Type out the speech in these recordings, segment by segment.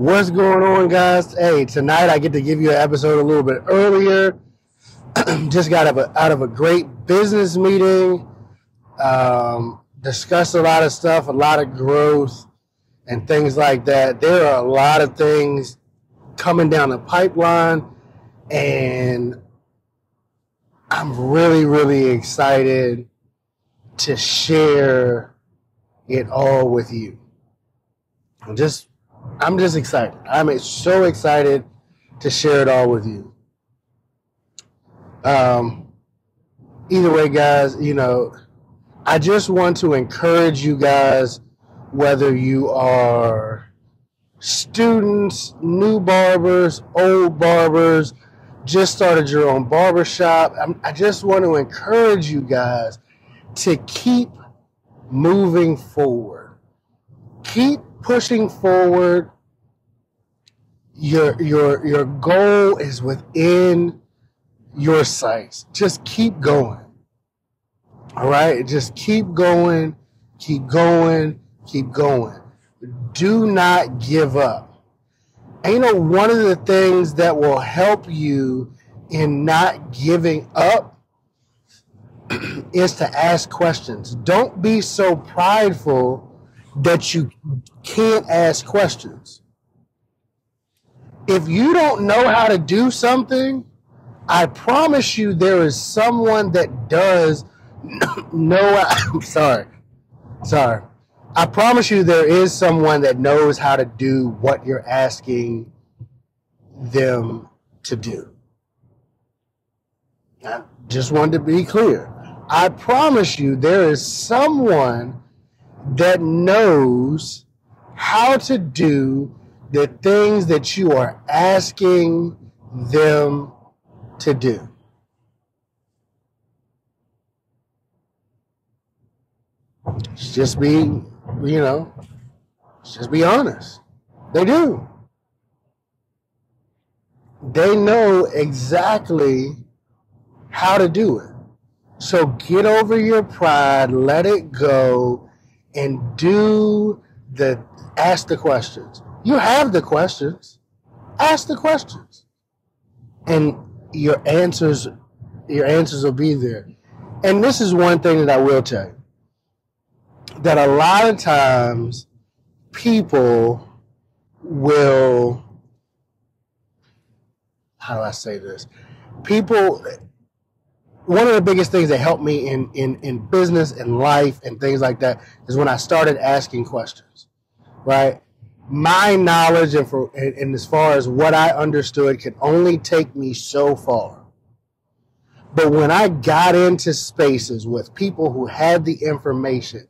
What's going on, guys? Hey, tonight I get to give you an episode a little bit earlier. Just got out of a great business meeting. Discussed a lot of stuff, a lot of growth, and things like that. There are a lot of things coming down the pipeline, and I'm really, really excited to share it all with you. I'm just excited. I'm so excited to share it all with you. Either way, guys, I just want to encourage you guys, whether you are students, new barbers, old barbers, just started your own barbershop. I just want to encourage you guys to keep moving forward. Keep pushing forward. Your goal is within your sights. Just keep going. All right? Just keep going, keep going, keep going. Do not give up. And one of the things that will help you in not giving up is to ask questions. Don't be so prideful that you can't ask questions. If you don't know how to do something, I promise you there is someone that does know. I'm sorry. I promise you there is someone that knows how to do what you're asking them to do. I just wanted to be clear. I promise you there is someone that knows how to do the things that you are asking them to do. Just be honest. They do. They know exactly how to do it. So get over your pride, let it go, and ask the questions. You have the questions. Ask the questions. And your answers will be there. And this is one thing that I will tell you. That a lot of times people will, how do I say this? One of the biggest things that helped me in business and life and things like that is when I started asking questions, right? My knowledge and as far as what I understood could only take me so far. But when I got into spaces with people who had the information,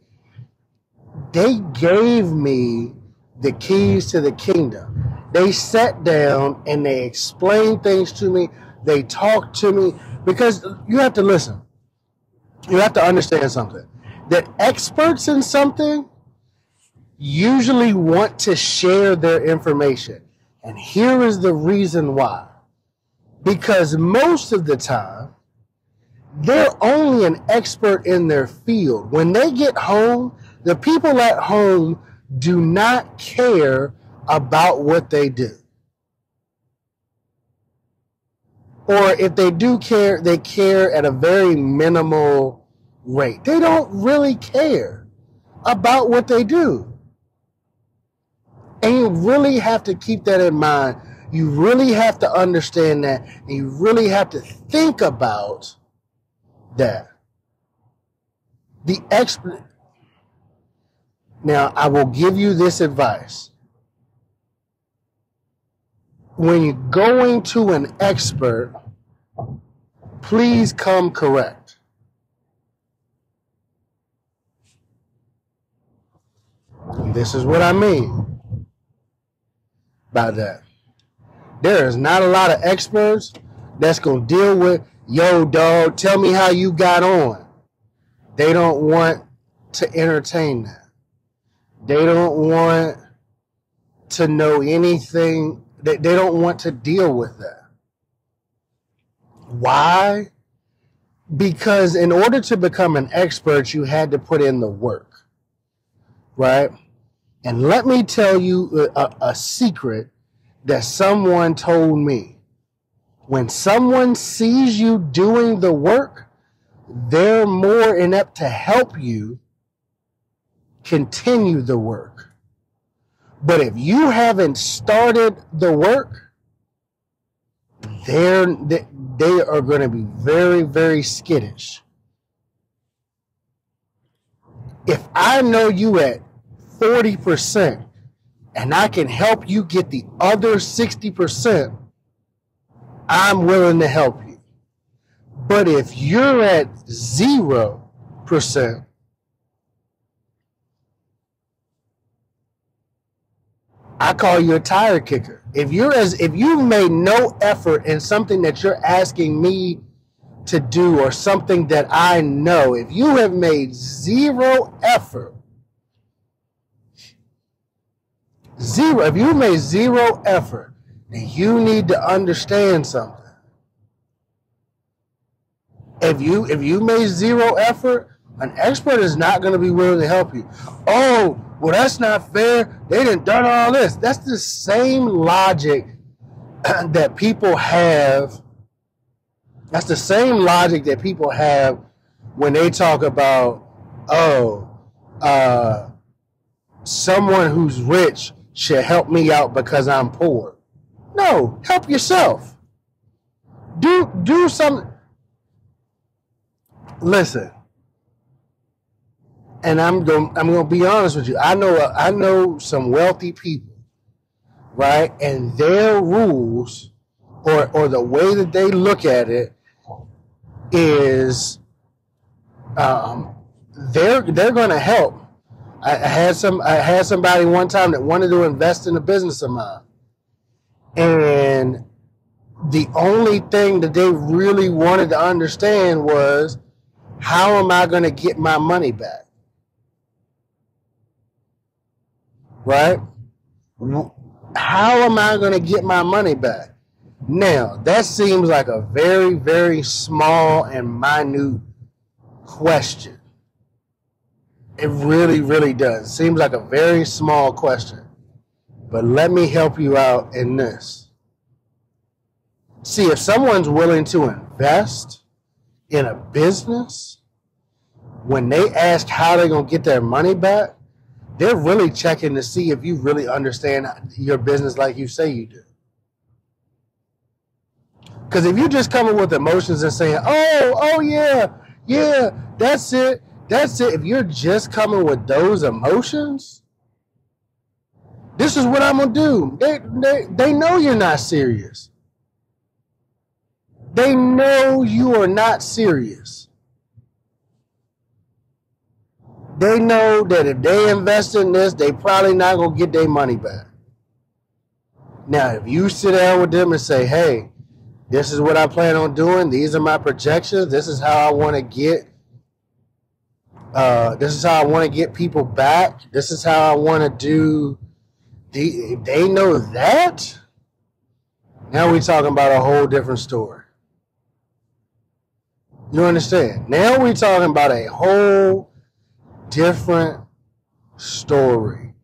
they gave me the keys to the kingdom. They sat down and they explained things to me. They talked to me, because you have to listen. You have to understand something. That experts in something usually want to share their information. And here is the reason why. Because most of the time, they're only an expert in their field. When they get home, the people at home do not care about what they do. Or if they do care, they care at a very minimal rate. They don't really care about what they do. And you really have to keep that in mind. You really have to understand that. And you really have to think about that. Now, I will give you this advice. When you're going to an expert, please come correct. And this is what I mean by that. There is not a lot of experts that's going to deal with, yo, dog, tell me how you got on. They don't want to entertain that. They don't want to know anything. They don't want to deal with that. Why? Because in order to become an expert, you had to put in the work, right? And let me tell you a secret that someone told me. When someone sees you doing the work, they're more inept to help you continue the work. But if you haven't started the work, they are going to be very, very skittish. If I know you at 40% and I can help you get the other 60%, I'm willing to help you. But if you're at 0%, I call you a tire kicker. If you've made no effort in something that you're asking me to do or something that I know, if you have made zero effort, if you made zero effort, then you need to understand something. If you made zero effort, an expert is not going to be willing to help you. Oh, well, that's not fair. They done all this. That's the same logic that people have. That's the same logic that people have when they talk about, someone who's rich should help me out because I'm poor. No, help yourself. Do something. Listen, and I'm going to be honest with you. I know some wealthy people, right? And their rules or the way that they look at it is they're going to help. I had somebody one time that wanted to invest in a business of mine, and the only thing that they really wanted to understand was, how am I going to get my money back? Right? How am I going to get my money back? Now, that seems like a very, very small and minute question. It really, really does. Seems like a very small question. But let me help you out in this. See, if someone's willing to invest in a business, when they ask how they're going to get their money back, they're really checking to see if you really understand your business like you say you do. Because if you're just coming with emotions and saying, oh yeah, that's it. If you're just coming with those emotions, this is what I'm going to do. They know you're not serious. They know you are not serious. They know that if they invest in this, they probably not going to get their money back. Now, if you sit down with them and say, hey, this is what I plan on doing. These are my projections. This is how I want to get. This is how I want to get people back. This is how I want to do. They know that. Now we're talking about a whole different story. You understand? Now we're talking about a whole different story.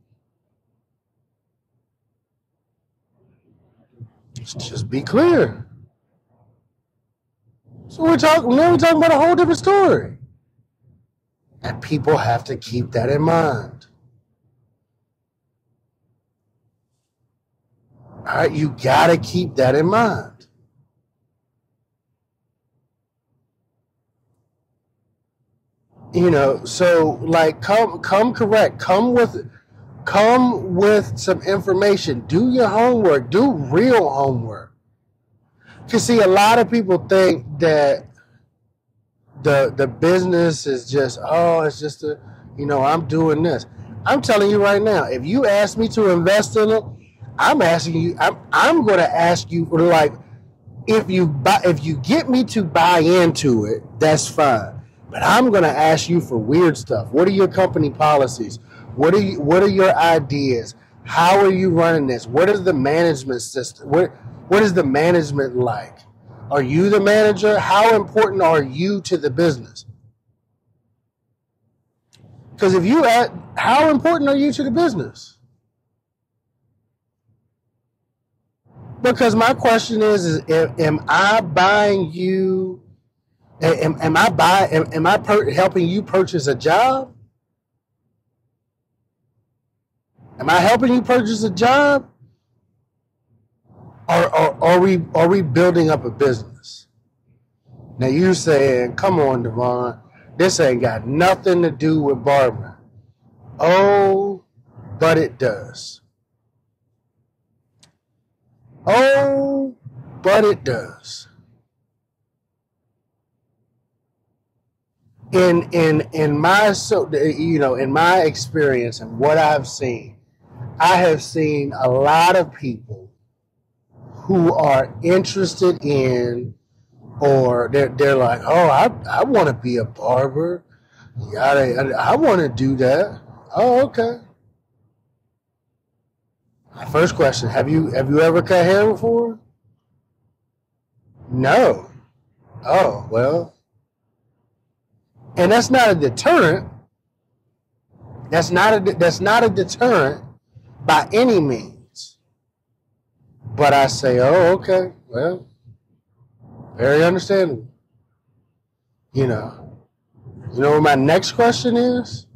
Just be clear. So we're talking about a whole different story. And people have to keep that in mind. All right, you got to keep that in mind. You know, so like come correct. Come with some information. Do your homework. Do real homework. You see, a lot of people think that the business is just, it's just I'm doing this. I'm telling you right now, if you ask me to invest in it, I'm going to ask you, like, if you get me to buy into it, that's fine. But I'm going to ask you for weird stuff. What are your company policies? What are your ideas? How are you running this? What is the management system? What is the management like? Are you the manager? How important are you to the business? Because if you ask, how important are you to the business? Because my question is am I buying you? Am I helping you purchase a job? Am I helping you purchase a job? Or are we building up a business? Now you saying, come on, Devon, this ain't got nothing to do with barbering. Oh, but it does. Oh, but it does. In my in my experience and what I've seen, I have seen a lot of people who are interested in, or they're like, oh, I want to be a barber. Yeah, I want to do that. Oh, okay. My first question: Have you ever cut hair before? No. Oh, well. And that's not a deterrent. That's not a deterrent by any means. But I say, oh, okay, well, very understandable. You know what my next question is?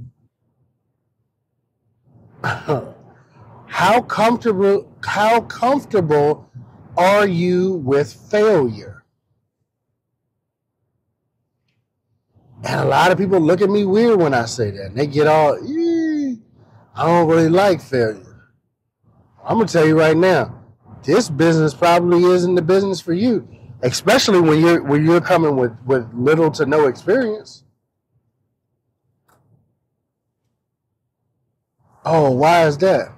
How comfortable are you with failure? And a lot of people look at me weird when I say that. And they get all, I don't really like failure. I'm going to tell you right now, this business probably isn't the business for you, especially when you're coming with little to no experience. Oh, why is that?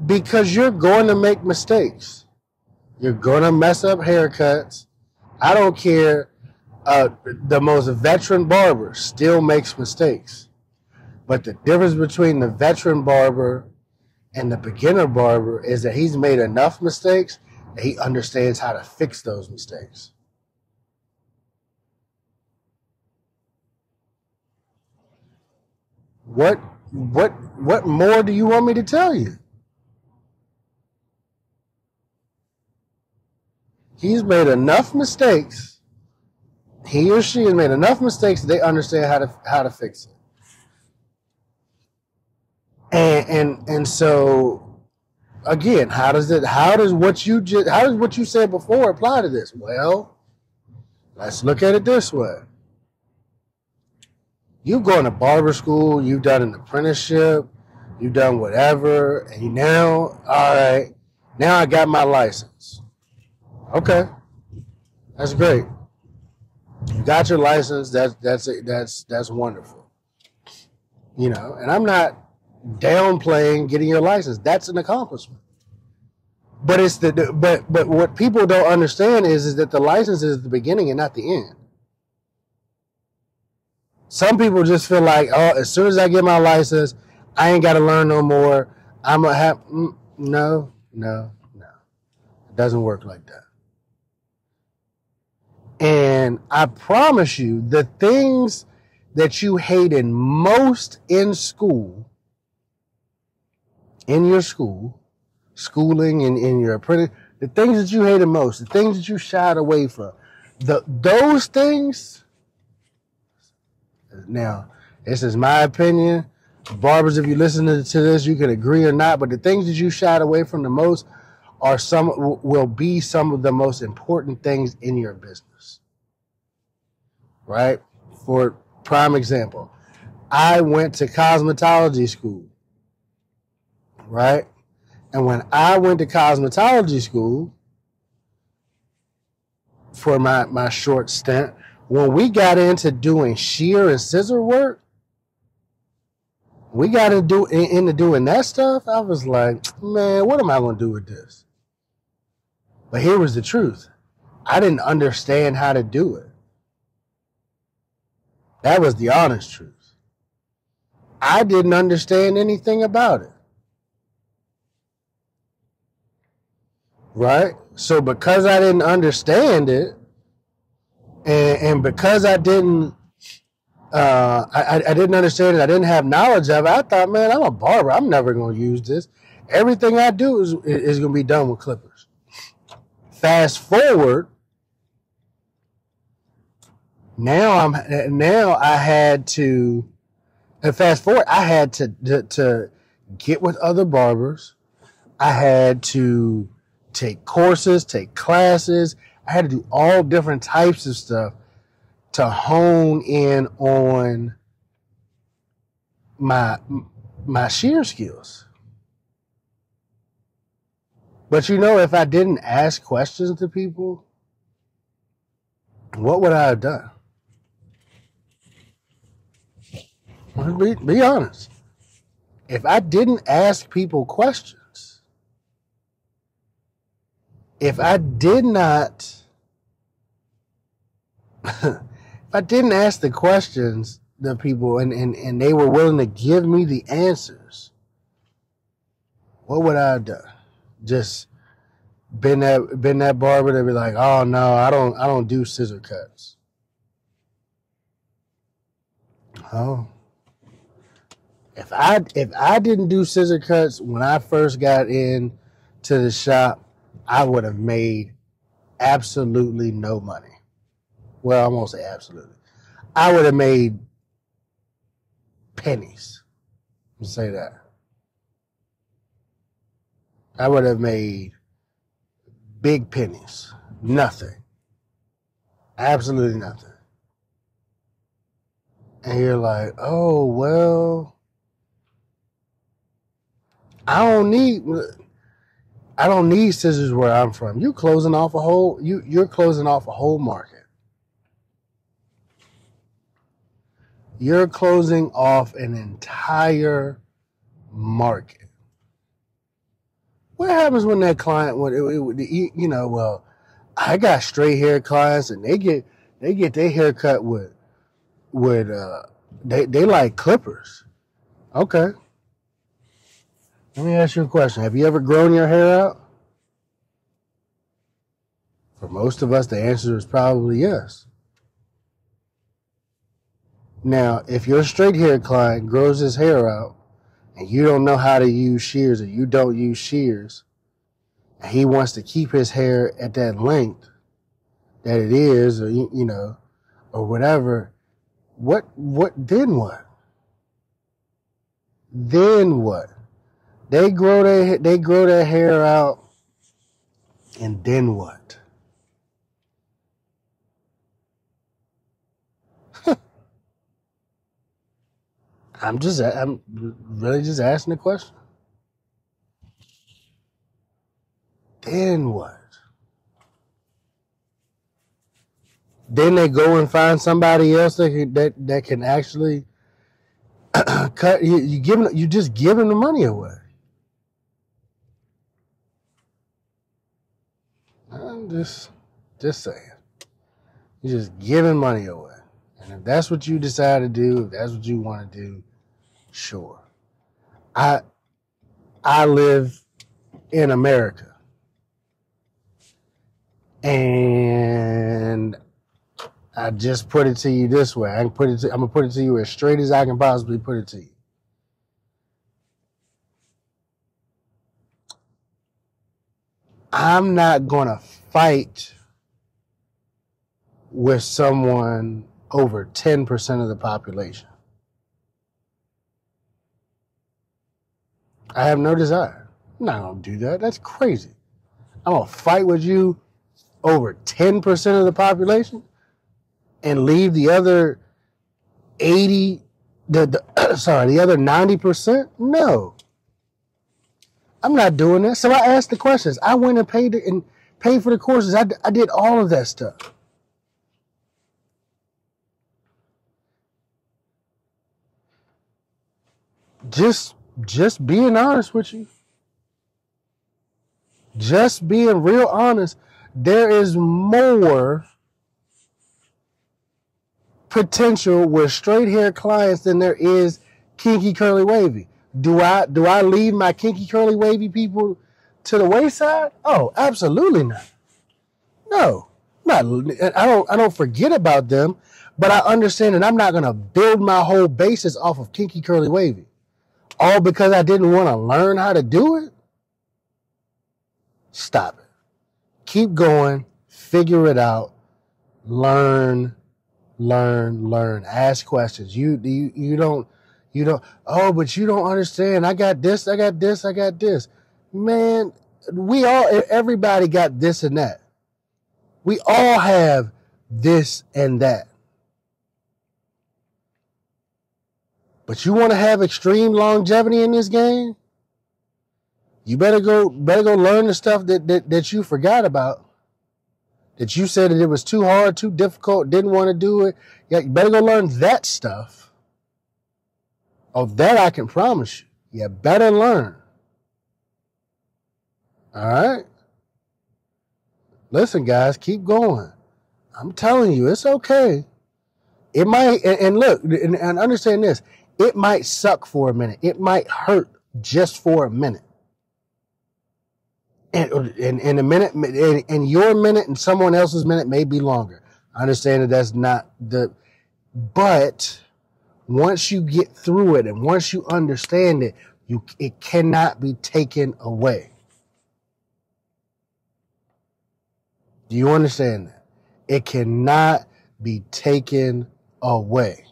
Because you're going to make mistakes. You're going to mess up haircuts. I don't care. The most veteran barber still makes mistakes. But the difference between the veteran barber and the beginner barber is that he's made enough mistakes that he understands how to fix those mistakes. What more do you want me to tell you? He's made enough mistakes. He or she has made enough mistakes that they understand how to fix it. And so again, how does what you said before apply to this? Well, let's look at it this way. You've gone to barber school, you've done an apprenticeship, you've done whatever, and now, all right, now I got my license. Okay, that's great. You got your license. That's wonderful. And I'm not downplaying getting your license. That's an accomplishment. But but what people don't understand is that the license is the beginning and not the end. Some people just feel like, oh, as soon as I get my license, I ain't got to learn no more. I'm gonna have no. It doesn't work like that. And I promise you, the things that you hated most in school, in your schooling, and in your apprentice, the things that you hated most, the things that you shied away from, those things, now, this is my opinion. Barbers, if you listen to this, you can agree or not, but the things that you shied away from the most will be some of the most important things in your business. Right? For prime example, I went to cosmetology school. Right? And when I went to cosmetology school for my short stint, when we got into doing shear and scissor work, we got into doing that stuff, I was like, man, what am I going to do with this? But here was the truth. I didn't understand how to do it. That was the honest truth. I didn't understand anything about it. Right? So because I didn't understand it, and because I didn't I didn't understand it. I didn't have knowledge of it. I thought, man, I'm a barber. I'm never going to use this. Everything I do is going to be done with clippers. Fast forward, now I had to get with other barbers. I had to take courses, take classes. I had to do all different types of stuff to hone in on my shear skills. But if I didn't ask questions to people, what would I have done? Be honest. If I didn't ask people questions, if I didn't ask the questions to people and they were willing to give me the answers, what would I have done? Just been that barber that be like, oh no, I don't do scissor cuts. Oh. If I didn't do scissor cuts when I first got in to the shop, I would have made absolutely no money. Well, I won't say absolutely. I would have made pennies. Let's say that. I would have made big pennies. Nothing. Absolutely nothing. And you're like, oh, well, I don't need scissors where I'm from. You're closing off a whole market. You're closing off an entire market. What happens when that client, I got straight hair clients and they get their hair cut with they like clippers. Okay. Let me ask you a question. Have you ever grown your hair out? For most of us, the answer is probably yes. Now, if your straight hair client grows his hair out and you don't know how to use shears or you don't use shears, and he wants to keep his hair at that length that it is, or or whatever, then what? Then what? They grow their hair out, and then what? I'm really just asking the question. Then what? Then they go and find somebody else that can actually cut. You just giving the money away. I'm just saying. You're just giving money away. And if that's what you decide to do, if that's what you want to do, sure. I live in America. And I just put it to you this way. I'm going to put it to you as straight as I can possibly put it to you. I'm not going to fight with someone over 10% of the population. I have no desire. I'm not going to do that. That's crazy. I'm going to fight with you over 10% of the population and leave the other 80, the other 90%? No. I'm not doing that. So I asked the questions. I went and paid for the courses. I did all of that stuff. Just being honest with you. Just being real honest. There is more potential with straight hair clients than there is kinky curly wavy. Do I leave my kinky curly wavy people to the wayside? Oh, absolutely not. No, not. I don't forget about them, But I understand that I'm not going to build my whole basis off of kinky curly wavy. All because I didn't want to learn how to do it? Stop it. Keep going. Figure it out. Learn. Ask questions. You don't, oh, but you don't understand. I got this. Man, everybody got this and that. We all have this and that. But you want to have extreme longevity in this game? You better go learn the stuff that you forgot about. That you said that it was too hard, too difficult, didn't want to do it. Yeah, you better go learn that stuff. Oh, that I can promise you. You better learn. All right? Listen, guys, keep going. I'm telling you, it's okay. It might, and look, and understand this. It might suck for a minute. It might hurt just for a minute. And in a minute, and your minute and someone else's minute may be longer. I understand that that's not but once you get through it and once you understand it, it cannot be taken away. Do you understand that? It cannot be taken away.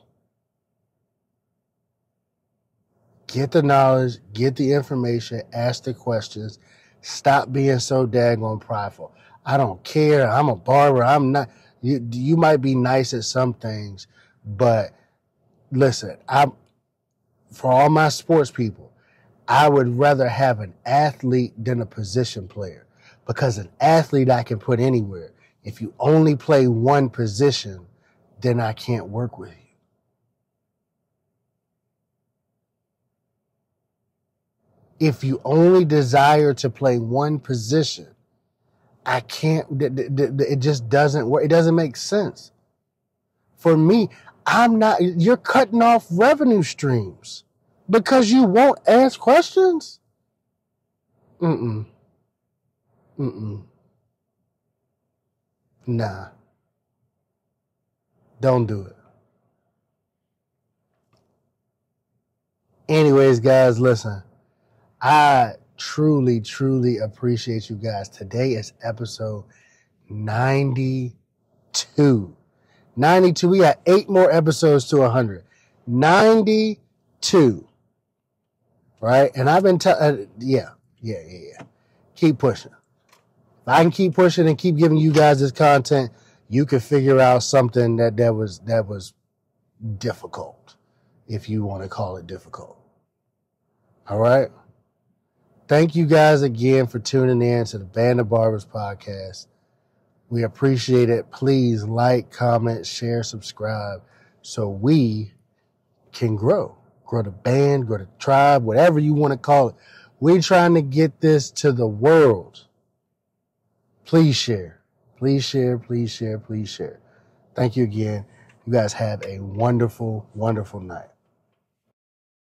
Get the knowledge, get the information, ask the questions. Stop being so daggone prideful. I don't care. I'm a barber. I'm not. You might be nice at some things, but listen, for all my sports people, I would rather have an athlete than a position player, because an athlete I can put anywhere. If you only play one position, then I can't work with you. If you only desire to play one position, I can't, it just doesn't work. It doesn't make sense. For me, you're cutting off revenue streams because you won't ask questions? Nah. Don't do it. Anyways, guys, listen. I truly, truly appreciate you guys. Today is episode 92. 92. We got 8 more episodes to 100. 92. Right? And I've been telling, yeah. Keep pushing. If I can keep pushing and keep giving you guys this content, you can figure out something that was difficult, if you want to call it difficult. All right? Thank you guys again for tuning in to the Band of Barbers podcast. We appreciate it. Please like, comment, share, subscribe so we can grow. Grow the band, grow the tribe, whatever you want to call it. We're trying to get this to the world. Please share. Please share, please share, please share. Thank you again. You guys have a wonderful, wonderful night.